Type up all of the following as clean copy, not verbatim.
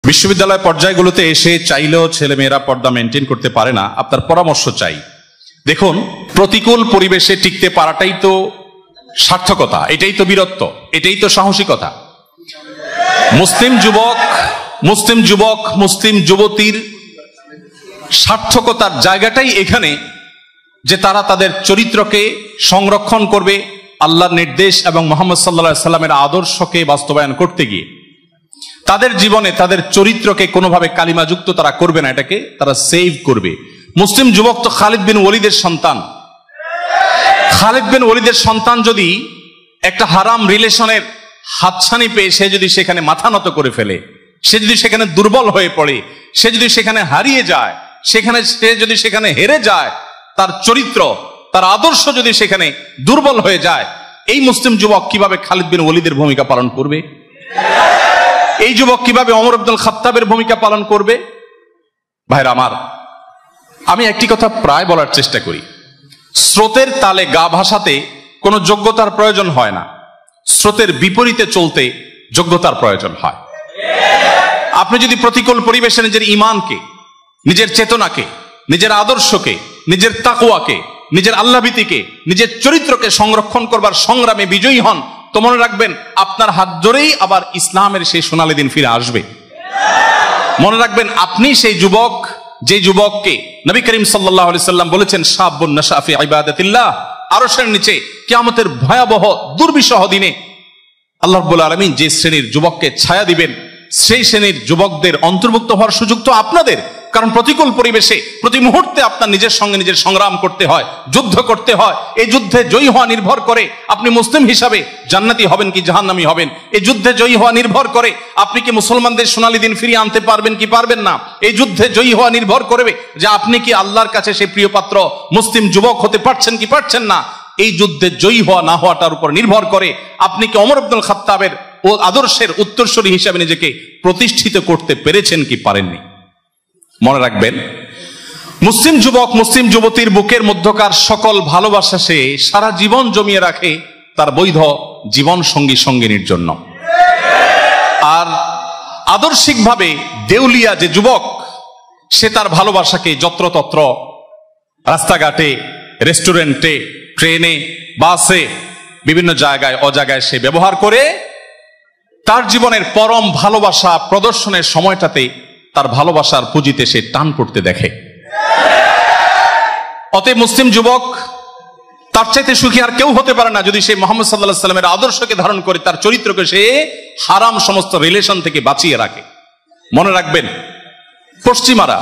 বিশ্ববিদ্যালয় পর্যায়গুলোতে এসে চাইলেও ছেলেমেয়েরা পর্দা মেনটেন করতে পারে না, আপনার পরামর্শ চাই। দেখুন, প্রতিকূল পরিবেশে টিকতে পারাটাই তো সার্থকতা, এটাই তো বীরত্ব, এটাই তো সাহসিকতা। মুসলিম যুবক মুসলিম যুবতীর সার্থকতার জায়গাটাই এখানে যে তারা তাদের চরিত্রকে সংরক্ষণ করবে আল্লাহর নির্দেশ এবং মুহাম্মদ সাল্লাল্লাহু আলাইহি সাল্লামের আদর্শকে বাস্তবায়ন করতে গিয়ে। তাদের জীবনে তাদের চরিত্রকে কোনোভাবে কালিমাযুক্ত তারা করবে না, এটাকে তারা সেভ করবে। মুসলিম যুবক তো খালিদ বিন ওয়ালিদের সন্তান। খালিদ বিন ওয়ালিদের সন্তান যদি একটা হারাম রিলেশনের হাতছানি পেয়ে সে যদি সেখানে মাথা নত করে ফেলে, সে যদি সেখানে দুর্বল হয়ে পড়ে, সে যদি সেখানে হারিয়ে যায়, সে যদি সেখানে হেরে যায়, তার চরিত্র তার আদর্শ যদি সেখানে দুর্বল হয়ে যায়, এই মুসলিম যুবক কিভাবে খালিদ বিন ওয়ালিদের ভূমিকা পালন করবে? এই যুবক কিভাবে ওমর ইবনুল খাত্তাবের ভূমিকা পালন করবে? ভাইরা আমার, আমি একটি কথা প্রায় বলার চেষ্টা করি, স্রোতের তালে গা ভাসাতে কোনো যোগ্যতার প্রয়োজন হয় না, স্রোতের বিপরীতে চলতে যোগ্যতার প্রয়োজন হয়। আপনি যদি প্রতিকূল পরিবেশে নিজের ঈমানকে, নিজের চেতনাকে, নিজের আদর্শকে, নিজের তাকওয়াকে, নিজের আল্লাহভীতিকে, নিজের চরিত্রকে সংরক্ষণ করবার সংগ্রামে বিজয়ী হন, তো মনে রাখবেন আপনার হাত ধরেই আবার ইসলামের সেই সোনালী দিন ফিরে আসবে। মনে রাখবেন আপনি সেই যুবক, যে যুবককে নবী করিম সাল্লাল্লাহু আলাইহি সাল্লাম বলেছেন শাবুন নাশা ফি ইবাদাতিল্লাহ, আরশের নিচে কিয়ামতের ভয়াবহ দুর্বিষহ দিনে আল্লাহ রাব্বুল আলামিন যে শ্রেণীর যুবককে ছায়া দিবেন, সেই শ্রেণীর যুবকদের অন্তর্ভুক্ত হওয়ার সুযোগ তো আপনাদের। কারণ প্রতিকূল পরিবেশে প্রতি মুহূর্তে আপনার নিজের সঙ্গে নিজের সংগ্রাম করতে হয়, যুদ্ধ করতে হয়। এই যুদ্ধে জয়ী হওয়া নির্ভর করে আপনি মুসলিম হিসাবে জান্নাতি হবেন কি জাহান্নামী হবেন। এই যুদ্ধে জয়ী হওয়া নির্ভর করে আপনি কি মুসলমানদের সোনালী দিন ফিরিয়ে আনতে পারবেন কি পারবেন না। এই যুদ্ধে জয়ী হওয়া নির্ভর করবে যে আপনি কি আল্লাহর কাছে সেই প্রিয় পাত্র মুসলিম যুবক হতে পারছেন কি পারছেন না। এই যুদ্ধে জয়ী হওয়া না হওয়াটার উপর নির্ভর করে আপনি কি ওমর ইবনুল খাত্তাবের ও আদর্শের উত্তরসূরি হিসাবে নিজেকে প্রতিষ্ঠিত করতে পেরেছেন কি পারেননি। মনে রাখবেন, মুসলিম যুবক মুসলিম যুবতীর বুকের মধ্যকার সকল ভালোবাসা সে সারা জীবন জমিয়ে রাখে তার বৈধ জীবন সঙ্গী সঙ্গিনীর জন্য। আর আদর্শিকভাবে দেউলিয়া যে যুবক, সে তার ভালোবাসাকে যত্রতত্র রাস্তাঘাটে, রেস্টুরেন্টে, ট্রেনে, বাসে, বিভিন্ন জায়গায় অজায়গায় সে ব্যবহার করে তার জীবনের পরম ভালোবাসা প্রদর্শনের সময়টাতে তার ভালোবাসার পুঁজিতে সে টান পড়তে দেখে। অতএব মুসলিম যুবক তার চাইতে সুখী আর কেউ হতে পারে না যদি সে মুহাম্মদ সাল্লাল্লাহু আলাইহি সাল্লামের আদর্শকে ধারণ করে তার চরিত্রকে সে হারাম সমস্ত রিলেশন থেকে বাঁচিয়ে রাখে। মনে রাখবেন, পশ্চিমারা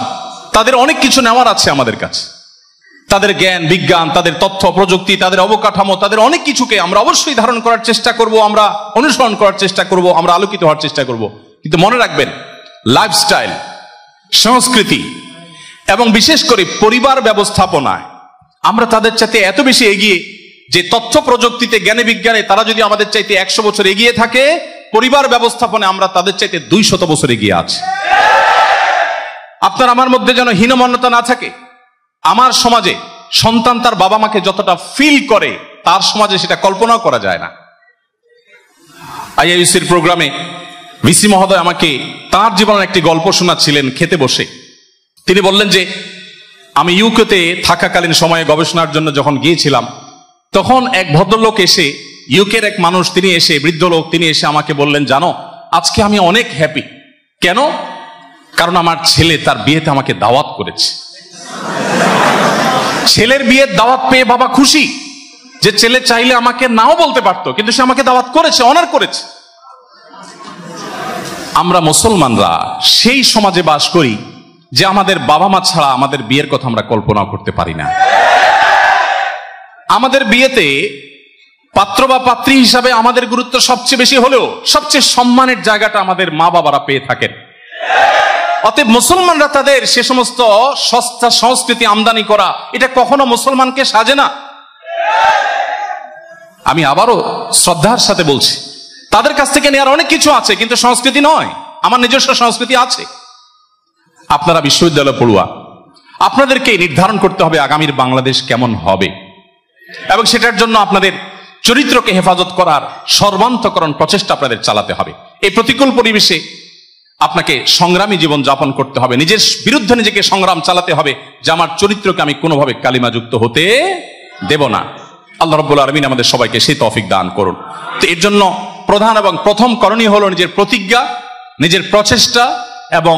তাদের অনেক কিছু নেওয়ার আছে আমাদের কাছে, তাদের জ্ঞান বিজ্ঞান, তাদের তথ্য প্রযুক্তি, তাদের অবকাঠামো, তাদের অনেক কিছুকে আমরা অবশ্যই ধারণ করার চেষ্টা করব, আমরা অনুসরণ করার চেষ্টা করব, আমরা আলোকিত হওয়ার চেষ্টা করব। কিন্তু মনে রাখবেন, লাইফস্টাইল, সংস্কৃতি এবং বিশেষ করে পরিবার ব্যবস্থাপনায় আমরা তাদের চাইতে এত বেশি এগিয়ে যে তথ্য প্রযুক্তিতে, জ্ঞানে বিজ্ঞানে তারা যদি আমাদের চাইতে 100 বছর এগিয়ে থাকে, পরিবার ব্যবস্থাপনায় আমরা তাদের চাইতে 200 বছর এগিয়ে আছি। আপনার আমার মধ্যে যেন হীনমন্যতা না থাকে। আমার সমাজে সন্তান তার বাবা মাকে যতটা ফিল করে, তার সমাজে সেটা কল্পনাও করা যায় না। আইআইইউসির প্রোগ্রামে ভিসি মহোদয় আমাকে তার জীবনের একটি গল্প শোনাচ্ছিলেন খেতে বসে। তিনি বললেন যে আমি ইউকেতে থাকাকালীন সময়ে গবেষণার জন্য যখন গিয়েছিলাম, তখন এক ভদ্রলোক এসে, ইউকের এক মানুষ, তিনি এসে, বৃদ্ধ লোক, তিনি এসে আমাকে বললেন, জানো আজকে আমি অনেক হ্যাপি। কেন? কারণ আমার ছেলে তার বিয়েতে আমাকে দাওয়াত করেছে। ছেলের বিয়ের দাওয়াত পেয়ে বাবা খুশি, যে ছেলে চাইলে আমাকে নাও বলতে পারতো, কিন্তু সে আমাকে দাওয়াত করেছে, অনার করেছে। আমরা মুসলমানরা সেই সমাজে বাস করি যে আমাদের বাবা মা ছাড়া আমাদের বিয়ের কথা আমরা কল্পনা করতে পারি না। আমাদের বিয়েতে পাত্র বা পাত্রী হিসাবে আমাদের গুরুত্ব সবচেয়ে বেশি হলেও সবচেয়ে সম্মানের জায়গাটা আমাদের মা বাবারা পেয়ে থাকেন। অতএব মুসলমানরা তাদের সে সমস্ত সস্তা সংস্কৃতি আমদানি করা, এটা কখনো মুসলমানকে সাজে না। আমি আবারও শ্রদ্ধার সাথে বলছি, তাদের কাছ থেকে নেওয়ার অনেক কিছু আছে, কিন্তু সংস্কৃতি নয়। আমার নিজস্ব সংস্কৃতি আছে। আপনারা বিশ্ববিদ্যালয় পড়ুয়া, আপনাদেরকে নির্ধারণ করতে হবে আগামীর বাংলাদেশ কেমন হবে, এবং সেটার জন্য আপনাদের চরিত্রকে হেফাজত করার সর্বান্তকরণ প্রচেষ্টা আপনাদের চালাতে হবে। এই প্রতিকূল পরিবেশে আপনাকে সংগ্রামী জীবন যাপন করতে হবে, নিজের বিরুদ্ধে নিজেকে সংগ্রাম চালাতে হবে যে আমার চরিত্রকে আমি কোনোভাবে কালিমাযুক্ত হতে দেব না। আল্লাহ রাব্বুল আলামিন আমাদের সবাইকে সেই তৌফিক দান করুন। তো এর জন্য প্রধান এবং প্রথম করণীয় হলো নিজের প্রতিজ্ঞা, নিজের প্রচেষ্টা এবং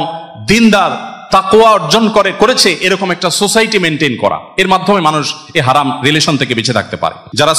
দিনদার তাকওয়া অর্জন করেছে এরকম একটা সোসাইটি মেনটেন করা। এর মাধ্যমে মানুষ এই হারাম রিলেশন থেকে বেঁচে থাকতে পারে। যারা